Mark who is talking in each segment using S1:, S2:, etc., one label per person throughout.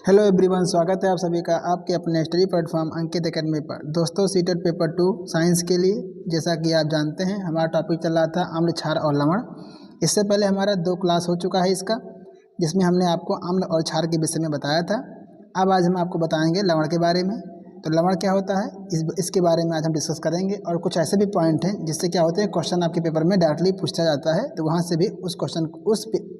S1: Hello everyone, स्वागत है आप सभी का आपके अपने स्टडी प्लेटफॉर्म अंकित एकेडमी पर। दोस्तों, सीटेट पेपर 2 साइंस के लिए जैसा कि आप जानते हैं हमारा टॉपिक चल रहा था अम्ल, क्षार और लवण। इससे पहले हमारा 2 क्लास हो चुका है इसका, जिसमें हमने आपको अम्ल और क्षार के विषय में बताया था। अब आज हम आपको बताएंगे लवण के बारे में। तो लवण क्या होता है इसके बारे में आज हम डिस्कस करेंगे। और कुछ ऐसे भी पॉइंट हैं जिससे क्या होते हैं क्वेश्चन आपके पेपर में डायरेक्टली पूछा जाता है, तो वहाँ से भी उस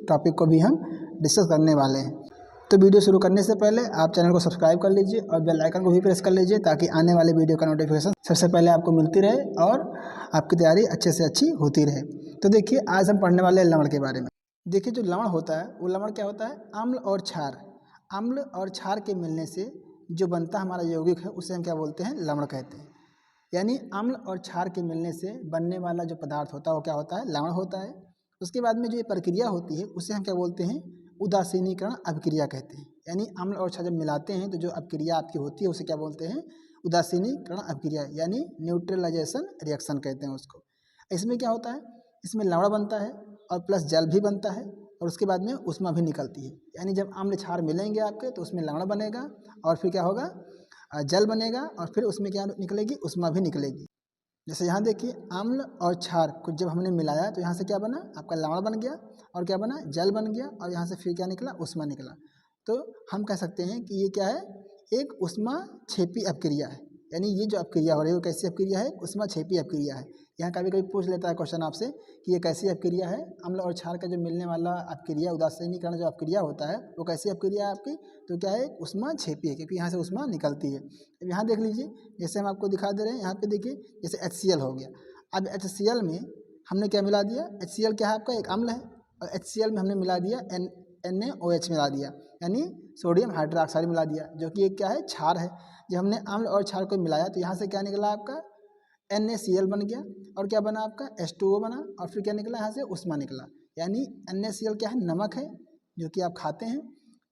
S1: टॉपिक को भी हम डिस्कस करने वाले हैं। तो वीडियो शुरू करने से पहले आप चैनल को सब्सक्राइब कर लीजिए और बेल आइकन को भी प्रेस कर लीजिए, ताकि आने वाले वीडियो का नोटिफिकेशन सबसे पहले आपको मिलती रहे और आपकी तैयारी अच्छे से अच्छी होती रहे। तो देखिए, आज हम पढ़ने वाले हैं लवण के बारे में। देखिए, जो लवण होता है वो लवण क्या होता है? अम्ल और क्षार। अम्ल और क्षार के मिलने से जो बनता हमारा यौगिक है उसे हम क्या बोलते हैं? लवण कहते हैं। यानी अम्ल और क्षार के मिलने से बनने वाला जो पदार्थ होता है वो क्या होता है? लवण होता है। उसके बाद में जो ये प्रक्रिया होती है उसे हम क्या बोलते हैं? उदासीनीकरण अभिक्रिया कहते हैं। यानी अम्ल और क्षार जब मिलाते हैं तो जो अभिक्रिया आपकी होती है उसे क्या बोलते हैं? उदासीनीकरण अभिक्रिया, यानी न्यूट्रलाइजेशन रिएक्शन कहते हैं उसको। इसमें क्या होता है? इसमें लवण बनता है और प्लस जल भी बनता है, और उसके बाद में ऊष्मा भी निकलती है। यानी जब अम्ल क्षार मिलेंगे आपके तो उसमें लवण बनेगा और फिर क्या होगा? जल बनेगा, और फिर उसमें क्या निकलेगी? ऊष्मा भी निकलेगी। जैसे यहाँ देखिए, अम्ल और क्षार को जब हमने मिलाया तो यहाँ से क्या बना? आपका लवण बन गया, और क्या बना? जल बन गया, और यहाँ से फिर क्या निकला? ऊष्मा निकला। तो हम कह सकते हैं कि ये क्या है? एक ऊष्मा क्षेपी अपक्रिया है। यानी ये जो अपक्रिया हो रही है वो कैसी अपक्रिया है? ऊष्मा क्षेपी अपक्रिया है। यहाँ कभी कभी पूछ लेता है क्वेश्चन आपसे कि ये कैसी अपक्रिया है? अम्ल और क्षार का जो मिलने वाला अपक्रिया, उदासीनीकरण जो अपक्रिया होता है वो कैसी अपक्रिया है आपकी? तो क्या है? ऊष्मा क्षेपी है, क्योंकि यहाँ से ऊष्मा निकलती है। अब यहाँ देख लीजिए, जैसे हम आपको दिखा दे रहे हैं, यहाँ पे देखिए, जैसे HCl हो गया। अब HCl में हमने क्या मिला दिया? HCl क्या है आपका? एक अम्ल है, और HCl में हमने मिला दिया NaOH मिला दिया, यानी सोडियम हाइड्रोक्साइड मिला दिया, जो कि एक क्या है? क्षार है। जब हमने अम्ल और क्षार को मिलाया तो यहाँ से क्या निकला आपका? NaCl बन गया, और क्या बना आपका? H2O बना, और फिर क्या निकला? यहाँ से ऊष्मा निकला। यानी NaCl क्या है? नमक है, जो कि आप खाते हैं।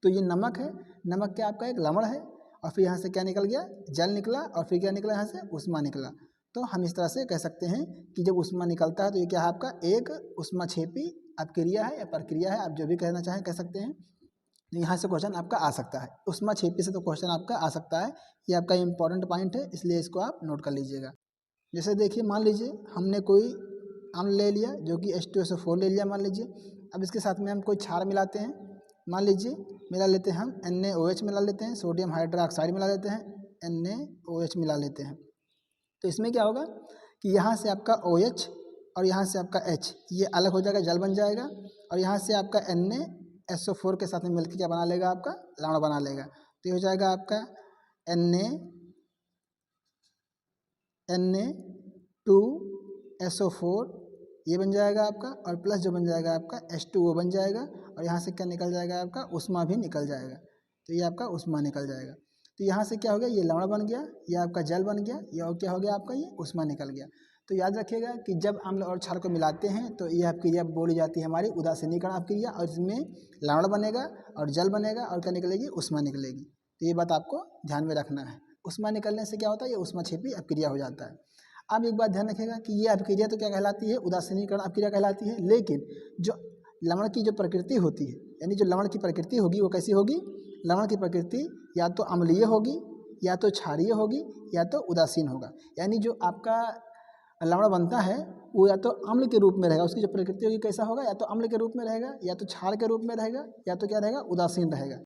S1: तो ये नमक है। नमक क्या आपका? एक लवण है। और फिर यहाँ से क्या निकल गया? जल निकला, और फिर क्या निकला? यहाँ से ऊष्मा निकला। तो हम इस तरह से कह सकते हैं कि जब ऊष्मा निकलता है तो ये क्या है आपका? एक ऊष्माक्षेपी अपक्रिया है या प्रक्रिया है, आप जो भी कहना चाहें कह सकते हैं। तो यहाँ से क्वेश्चन आपका आ सकता है। ऊष्माक्षेपी से तो क्वेश्चन आपका आ सकता है। ये आपका इंपॉर्टेंट पॉइंट है, इसलिए इसको आप नोट कर लीजिएगा। जैसे देखिए, मान लीजिए हमने कोई अम्ल ले लिया जो कि H2SO4 ले लिया मान लीजिए। अब इसके साथ में हम कोई क्षार मिलाते हैं। मान लीजिए मिला लेते हैं हम NaOH मिला लेते हैं, सोडियम हाइड्रोक्साइड मिला लेते हैं, NaOH मिला लेते हैं। तो इसमें क्या होगा कि यहाँ से आपका OH और यहाँ से आपका H ये अलग हो जाएगा, जल बन जाएगा, और यहाँ से आपका NaSO4 के साथ में मिलकर क्या बना लेगा? आपका लवण बना लेगा। तो ये हो जाएगा आपका Na2SO4 ये बन जाएगा आपका, और प्लस जो बन जाएगा आपका H2O बन जाएगा, और यहाँ से क्या निकल जाएगा? आपका ऊष्मा भी निकल जाएगा। तो ये आपका ऊष्मा निकल जाएगा। तो यहाँ से क्या हो गया? ये लवण बन गया, ये आपका जल बन गया, ये और क्या हो गया आपका? ये ऊष्मा निकल गया। तो याद रखिएगा कि जब अम्ल और क्षार को मिलाते हैं तो यह अपक्रिया बोली जाती है हमारी उदासीनीकरण अपक्रिया, और इसमें लवण बनेगा और जल बनेगा, और क्या निकलेगी? ऊष्मा निकलेगी। तो ये बात आपको ध्यान में रखना है। ऊष्मा निकलने से क्या होता है? ये ऊष्माक्षेपी अपक्रिया हो जाता है। अब एक बात ध्यान रखिएगा कि ये अपक्रिया तो क्या कहलाती है? उदासीनीकरण अपक्रिया कहलाती है। लेकिन जो लवण की जो प्रकृति होती है, यानी जो लवण की प्रकृति होगी वो कैसी होगी? लवण की प्रकृति या तो अम्लीय होगी, या तो क्षारीय होगी, या तो उदासीन होगा। यानी जो आपका लवण बनता है वो या तो अम्ल के रूप में रहेगा, उसकी जो प्रकृति होगी कैसा होगा? या तो अम्ल के रूप में रहेगा, या तो क्षार के रूप में रहेगा, या तो क्या रहेगा? उदासीन रहेगा।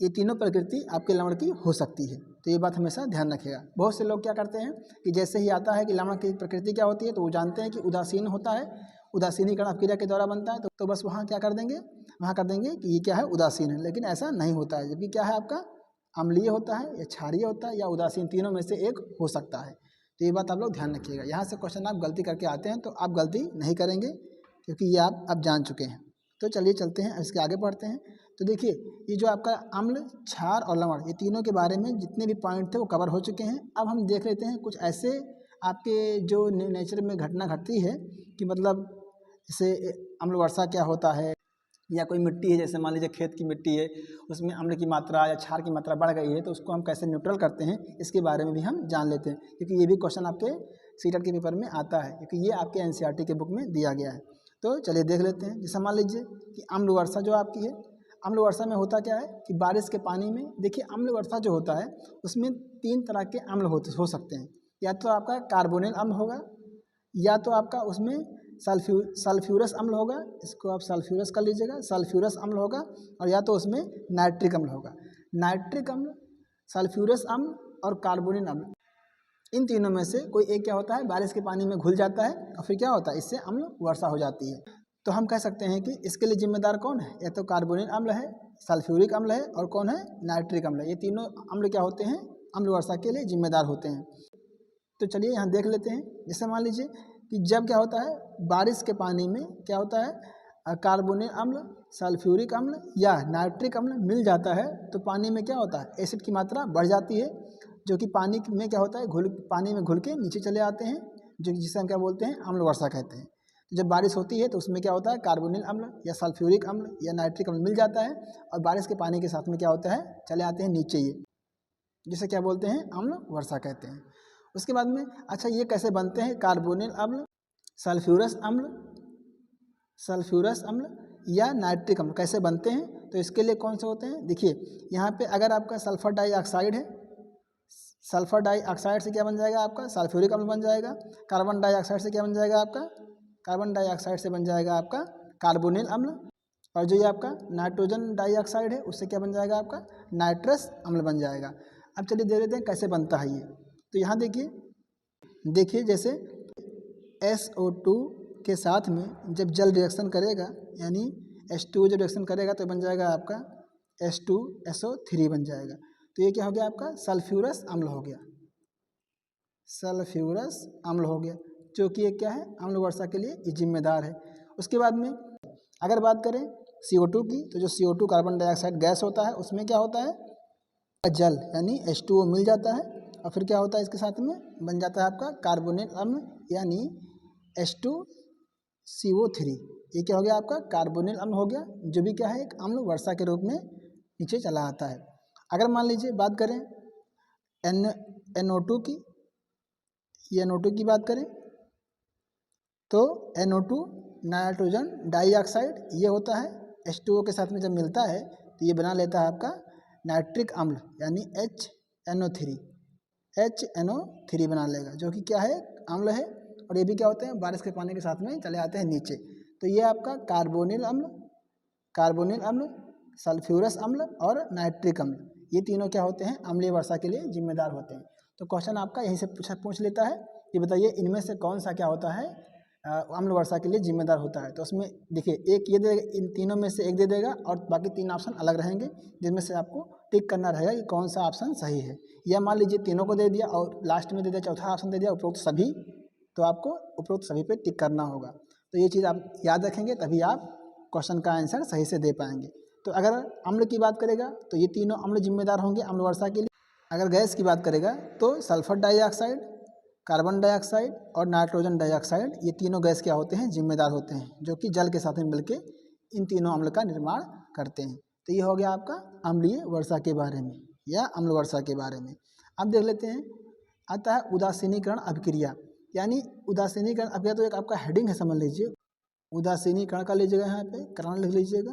S1: ये तीनों प्रकृति आपके लवण की हो सकती है। तो ये बात हमेशा ध्यान रखिएगा। बहुत से लोग क्या करते हैं कि जैसे ही आता है कि लवण की प्रकृति क्या होती है तो वो जानते हैं कि उदासीन होता है, उदासीनीकरण अपक्रिया के द्वारा बनता है, तो बस वहाँ क्या कर देंगे? वहाँ कर देंगे कि ये क्या है? उदासीन है। लेकिन ऐसा नहीं होता है, जबकि क्या है आपका? अम्लीय होता है, या क्षारीय होता है, या उदासीन, तीनों में से एक हो सकता है। तो ये बात आप लोग ध्यान रखिएगा। यहाँ से क्वेश्चन आप गलती करके आते हैं तो आप गलती नहीं करेंगे, क्योंकि ये आप अब जान चुके हैं। तो चलिए चलते हैं, इसके आगे पढ़ते हैं। तो देखिए, ये जो आपका अम्ल, क्षार और लवण, ये तीनों के बारे में जितने भी पॉइंट थे वो कवर हो चुके हैं। अब हम देख लेते हैं कुछ ऐसे आपके जो नेचर में घटना घटती है कि मतलब जैसे अम्ल वर्षा क्या होता है, या कोई मिट्टी है, जैसे मान लीजिए खेत की मिट्टी है, उसमें अम्ल की मात्रा या क्षार की मात्रा बढ़ गई है, तो उसको हम कैसे न्यूट्रल करते हैं, इसके बारे में भी हम जान लेते हैं, क्योंकि ये भी क्वेश्चन आपके सीटेट के पेपर में आता है, क्योंकि ये आपके NCERT के बुक में दिया गया है। तो चलिए देख लेते हैं। जैसे मान लीजिए कि अम्ल वर्षा जो आपकी है, अम्ल वर्षा में होता क्या है कि बारिश के पानी में, देखिए अम्ल वर्षा जो होता है उसमें 3 तरह के अम्ल हो सकते हैं। या तो आपका कार्बोनिल अम्ल होगा, या तो आपका उसमें सल्फ्यूरस अम्ल होगा, इसको आप सल्फ्यूरस कर लीजिएगा, सल्फ्यूरस अम्ल होगा, और या तो उसमें नाइट्रिक अम्ल होगा। नाइट्रिक अम्ल, सल्फ्यूरस अम्ल और कार्बोनिल अम्ल, इन तीनों में से कोई एक क्या होता है, बारिश के पानी में घुल जाता है और फिर क्या होता है, इससे अम्ल वर्षा हो जाती है। तो हम कह सकते हैं कि इसके लिए जिम्मेदार कौन है, या तो कार्बोनिल अम्ल है, सल्फ्यूरिक अम्ल है, और कौन है, नाइट्रिक अम्ल है। ये तीनों अम्ल क्या होते हैं, अम्ल वर्षा के लिए जिम्मेदार होते हैं। तो चलिए यहाँ देख लेते हैं। जैसे मान लीजिए कि जब क्या होता है, बारिश के पानी में क्या होता है, कार्बोनिल अम्ल, सल्फ्यूरिक अम्ल या नाइट्रिक अम्ल मिल जाता है, तो पानी में क्या होता है, एसिड की मात्रा बढ़ जाती है, जो कि पानी में क्या होता है, पानी में घुल के नीचे चले आते हैं, जो जिसे हम क्या बोलते हैं, अम्ल वर्षा कहते हैं। तो जब बारिश होती है तो उसमें क्या होता है, कार्बोनिल अम्ल या सल्फ्यूरिक अम्ल या नाइट्रिक अम्ल मिल जाता है, और बारिश के पानी के साथ में क्या होता है, चले आते हैं नीचे, ये जिसे क्या बोलते हैं, अम्ल वर्षा कहते हैं। उसके बाद में अच्छा ये कैसे बनते हैं, कार्बोनिल अम्ल, सल्फ्यूरस अम्ल, या नाइट्रिक अम्ल कैसे बनते हैं, तो इसके लिए कौन से होते हैं, देखिए यहाँ पे अगर आपका सल्फर डाइऑक्साइड है, सल्फर डाइऑक्साइड से क्या बन जाएगा आपका, सल्फ्यूरिक अम्ल बन जाएगा। कार्बन डाइऑक्साइड से क्या बन जाएगा आपका, कार्बन डाइऑक्साइड से बन जाएगा आपका कार्बोनिल अम्ल, और जो ये आपका नाइट्रोजन डाइऑक्साइड है उससे क्या बन जाएगा आपका, नाइट्रस अम्ल बन जाएगा। अब चलिए देख लेते हैं कैसे बनता है ये। तो यहाँ देखिए जैसे SO2 के साथ में जब जल रिएक्शन करेगा, यानी H2O जो रिएक्शन करेगा तो बन जाएगा आपका H2SO3 बन जाएगा। तो ये क्या हो गया आपका, सल्फ्यूरस अम्ल हो गया, सल्फ्यूरस अम्ल हो गया, जो कि एक क्या है, अम्ल वर्षा के लिए जिम्मेदार है। उसके बाद में अगर बात करें CO2 की, तो जो CO2 कार्बन डाइऑक्साइड गैस होता है उसमें क्या होता है, जल यानी H2O मिल जाता है, और फिर क्या होता है, इसके साथ में बन जाता है आपका कार्बोनिल अम्ल यानी H2CO3। ये क्या हो गया आपका, कार्बोनिल अम्ल हो गया, जो भी क्या है, एक अम्ल वर्षा के रूप में नीचे चला आता है। अगर मान लीजिए बात करें NO2 की, NO2 की बात करें तो NO2 नाइट्रोजन डाइऑक्साइड ये होता है, H2O के साथ में जब मिलता है तो ये बना लेता है आपका नाइट्रिक अम्ल यानी HNO3 बना लेगा, जो कि क्या है, अम्ल है, और ये भी क्या होते हैं, बारिश के पानी के साथ में चले आते हैं नीचे। तो ये आपका कार्बोनिल अम्ल, सल्फ्यूरस अम्ल और नाइट्रिक अम्ल, ये तीनों क्या होते हैं, अम्लीय वर्षा के लिए जिम्मेदार होते हैं। तो क्वेश्चन आपका यहीं से पूछ लेता है कि बताइए इनमें से कौन सा क्या होता है, अम्ल वर्षा के लिए जिम्मेदार होता है। तो उसमें देखिए एक ये दे, इन तीनों में से एक दे देगा और बाकी 3 ऑप्शन अलग रहेंगे, जिनमें से आपको टिक करना रहेगा कि कौन सा ऑप्शन सही है। या मान लीजिए तीनों को दे दिया और लास्ट में दे दिया चौथा ऑप्शन दे दिया उपरोक्त सभी, तो आपको उपरोक्त सभी पे टिक करना होगा। तो ये चीज़ आप याद रखेंगे, तभी आप क्वेश्चन का आंसर सही से दे पाएंगे। तो अगर अम्ल की बात करेगा तो ये तीनों अम्ल जिम्मेदार होंगे अम्ल वर्षा के लिए। अगर गैस की बात करेगा तो सल्फर डाइऑक्साइड, कार्बन डाइऑक्साइड और नाइट्रोजन डाइऑक्साइड, ये तीनों गैस क्या होते हैं, जिम्मेदार होते हैं, जो कि जल के साथ में मिलके इन तीनों अम्ल का निर्माण करते हैं। तो ये हो गया आपका अम्लीय वर्षा के बारे में या अम्ल वर्षा के बारे में। अब देख लेते हैं, आता है उदासीनीकरण अभिक्रिया, यानी उदासीनीकरण अभिक्रिया तो एक आपका हेडिंग है, समझ लीजिए। उदासीनीकरण का लीजिएगा, यहाँ पे कारण लिख लीजिएगा।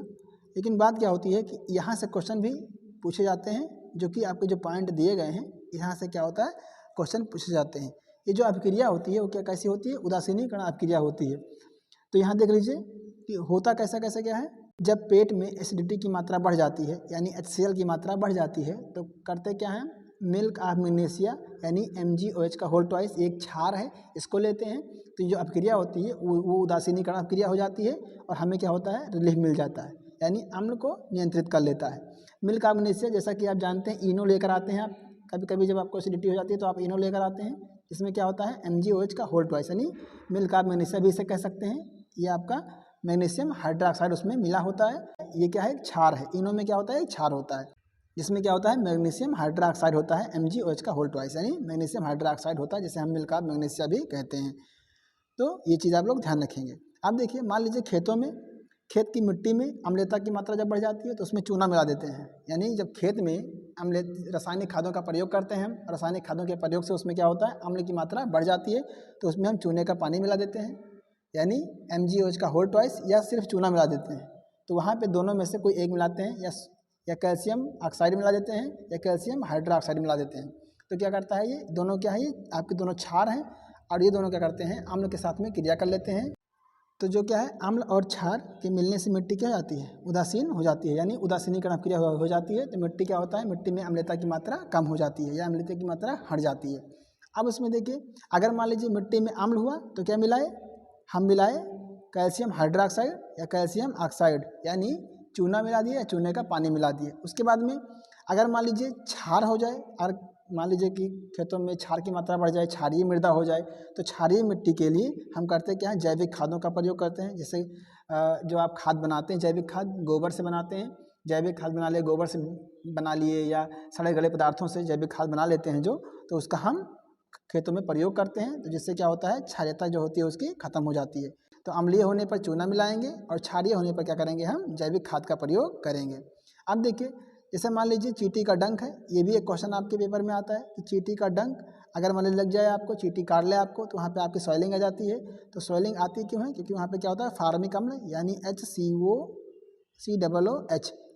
S1: लेकिन बात क्या होती है कि यहाँ से क्वेश्चन भी पूछे जाते हैं, जो कि आपके जो पॉइंट दिए गए हैं यहाँ से क्या होता है, क्वेश्चन पूछे जाते हैं। ये जो अभिक्रिया होती है वो क्या कैसी होती है, उदासीनीकरण अभिक्रिया होती है। तो यहाँ देख लीजिए कि होता कैसा कैसे क्या है, जब पेट में एसिडिटी की मात्रा बढ़ जाती है यानी HCl की मात्रा बढ़ जाती है, तो करते क्या है, मिल्क ऑफ मैग्नीशिया यानी MgOH का होल ट्वाइस, एक क्षार है, इसको लेते हैं। तो जो अभिक्रिया होती है वो उदासीनीकरण अभिक्रिया हो जाती है, और हमें क्या होता है, रिलीफ मिल जाता है, यानी अम्ल को नियंत्रित कर लेता है। मिल्क ऑफ मैग्नीशिया जैसा कि आप जानते हैं, इनो लेकर आते हैं आप, कभी कभी जब आपको एसिडिटी हो जाती है तो आप इनो लेकर आते हैं, इसमें क्या होता है, MgOH का होल ट्वाइस यानी मिल्क ऑफ मैग्नीशिया भी इसे कह सकते हैं। ये आपका मैग्नीशियम हाइड्रोक्साइड उसमें मिला होता है, ये क्या है, क्षार है। इनो में क्या होता है, क्षार होता है, जिसमें क्या होता है, मैग्नीशियम हाइड्रोक्साइड होता है, MgOH का होल ट्वाइस यानी मैग्नीशियम हाइड्रोक्साइड होता है, जिसे हम मिल्क ऑफ मैग्नीशिया भी कहते हैं। तो ये चीज़ आप लोग ध्यान रखेंगे। अब देखिए मान लीजिए खेतों में, खेत की मिट्टी में अम्लता की मात्रा जब बढ़ जाती है तो उसमें चूना मिला देते हैं, यानी जब खेत में अम्ल रासायनिक खादों का प्रयोग करते हैं हम, रासायनिक खादों के प्रयोग से उसमें क्या होता है, अम्ल की मात्रा बढ़ जाती है, तो उसमें हम चूने का पानी मिला देते हैं, यानी MgOH का होल ट्वाइस या सिर्फ चूना मिला देते हैं। तो वहाँ पे दोनों में से कोई एक मिलाते हैं, या कैल्शियम ऑक्साइड मिला देते हैं या कैल्शियम हाइड्रोक्साइड मिला देते हैं। तो क्या करता है, ये दोनों क्या है, ये आपके दोनों क्षार हैं और ये दोनों क्या करते हैं, अम्ल के साथ में क्रिया कर लेते हैं। तो जो क्या है, अम्ल और क्षार के मिलने से मिट्टी क्या हो जाती है, उदासीन हो जाती है, यानी उदासीनीकरण क्रिया हो जाती है। तो मिट्टी क्या होता है, मिट्टी में अम्लता की मात्रा कम हो जाती है या अम्लता की मात्रा हट जाती है। अब उसमें देखिए, अगर मान लीजिए मिट्टी में अम्ल हुआ तो क्या मिलाए, हम मिलाए कैल्शियम हाइड्रोक्साइड या कैल्शियम ऑक्साइड, यानी चूना मिला दिए या चूने का पानी मिला दिए। उसके बाद में अगर मान लीजिए क्षार हो जाए, और मान लीजिए कि खेतों में क्षार की मात्रा बढ़ जाए, क्षारीय मृदा हो जाए, तो क्षारीय मिट्टी के लिए हम करते क्या है, जैविक खादों का प्रयोग करते हैं। जैसे जो आप खाद बनाते हैं, जैविक खाद गोबर से बनाते हैं, जैविक खाद बना लिए, गोबर से बना लिए या सड़े गले पदार्थों से जैविक खाद बना लेते हैं जो, तो उसका हम खेतों में प्रयोग करते हैं। तो जिससे क्या होता है, क्षारीयता जो होती है उसकी खत्म हो जाती है। तो अम्लीय होने पर चूना मिलाएंगे और क्षारीय होने पर क्या करेंगे, हम जैविक खाद का प्रयोग करेंगे। अब देखिए, जैसे मान लीजिए चींटी का डंक है, ये भी एक क्वेश्चन आपके पेपर में आता है कि चींटी का डंक अगर मान लीजिए लग जाए आपको, चींटी काट ले आपको, तो वहाँ पे आपकी सॉइलिंग आ जाती है। तो सॉइलिंग आती क्यों है, क्योंकि वहाँ पे क्या होता है, फार्मिक अम्ल, यानी HCOCOOH,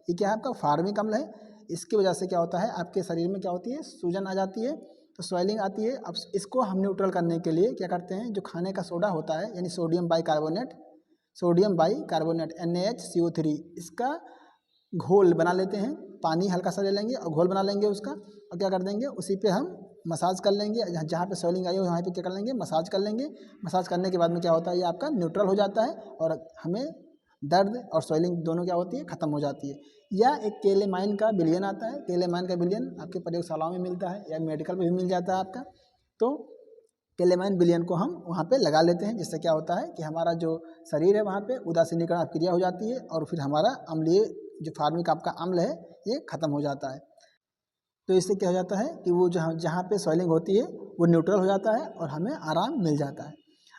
S1: ये क्या है आपका फार्मिक अम्ल है। इसकी वजह से क्या होता है, आपके शरीर में क्या होती है, सूजन आ जाती है, तो सॉइलिंग आती है। अब इसको हम न्यूट्रल करने के लिए क्या करते हैं, जो खाने का सोडा होता है, यानी सोडियम बाइकार्बोनेट NaHCO3, इसका घोल बना लेते हैं। पानी हल्का सा ले लेंगे और घोल बना लेंगे उसका, और क्या कर देंगे, उसी पे हम मसाज कर लेंगे। जहाँ पे सॉइलिंग आई हो वहाँ पे क्या कर लेंगे, मसाज कर लेंगे। मसाज करने के बाद में क्या होता है, ये आपका न्यूट्रल हो जाता है और हमें दर्द और सॉइलिंग दोनों क्या होती है, ख़त्म हो जाती है। या एक केलेमाइन का विलयन आता है, केलेमाइन का विलयन आपके प्रयोगशालाओं में मिलता है या मेडिकल में भी मिल जाता है आपका। तो केलेमाइन विलयन को हम वहाँ पे लगा लेते हैं, जिससे क्या होता है कि हमारा जो शरीर है वहाँ पे उदासीनीकरण क्रिया हो जाती है और फिर हमारा अम्लीय जो फार्मिक आपका अम्ल है ये ख़त्म हो जाता है। तो इससे क्या हो जाता है कि वो जहाँ जहाँ पे सॉइलिंग होती है वो न्यूट्रल हो जाता है और हमें आराम मिल जाता है।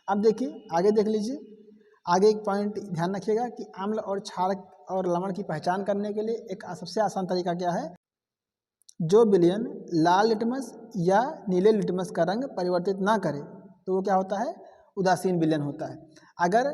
S1: अब देखिए आगे देख लीजिए, आगे एक पॉइंट ध्यान रखिएगा कि अम्ल और क्षार और लवण की पहचान करने के लिए एक सबसे आसान तरीका क्या है, जो विलयन लाल लिटमस या नीले लिटमस का रंग परिवर्तित ना करे तो वो क्या होता है, उदासीन विलयन होता है। अगर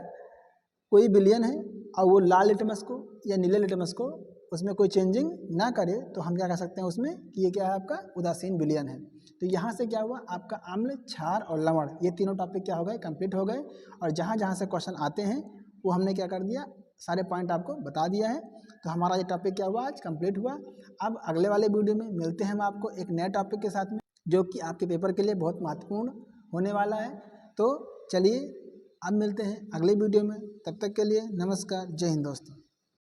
S1: कोई विलयन है और वो लाल लिटमस को या नीले लिटमस को उसमें कोई चेंजिंग ना करे तो हम क्या कर सकते हैं उसमें कि ये क्या है, आपका उदासीन विलयन है। तो यहाँ से क्या हुआ, आपका अम्ल, क्षार और लवण ये तीनों टॉपिक क्या हो गए, कंप्लीट हो गए। और जहाँ जहाँ से क्वेश्चन आते हैं वो हमने क्या कर दिया, सारे पॉइंट आपको बता दिया है। तो हमारा ये टॉपिक क्या हुआ, आज कंप्लीट हुआ। अब अगले वाले वीडियो में मिलते हैं हम आपको एक नए टॉपिक के साथ में, जो कि आपके पेपर के लिए बहुत महत्वपूर्ण होने वाला है। तो चलिए अब मिलते हैं अगले वीडियो में, तब तक के लिए नमस्कार, जय हिंद दोस्तों।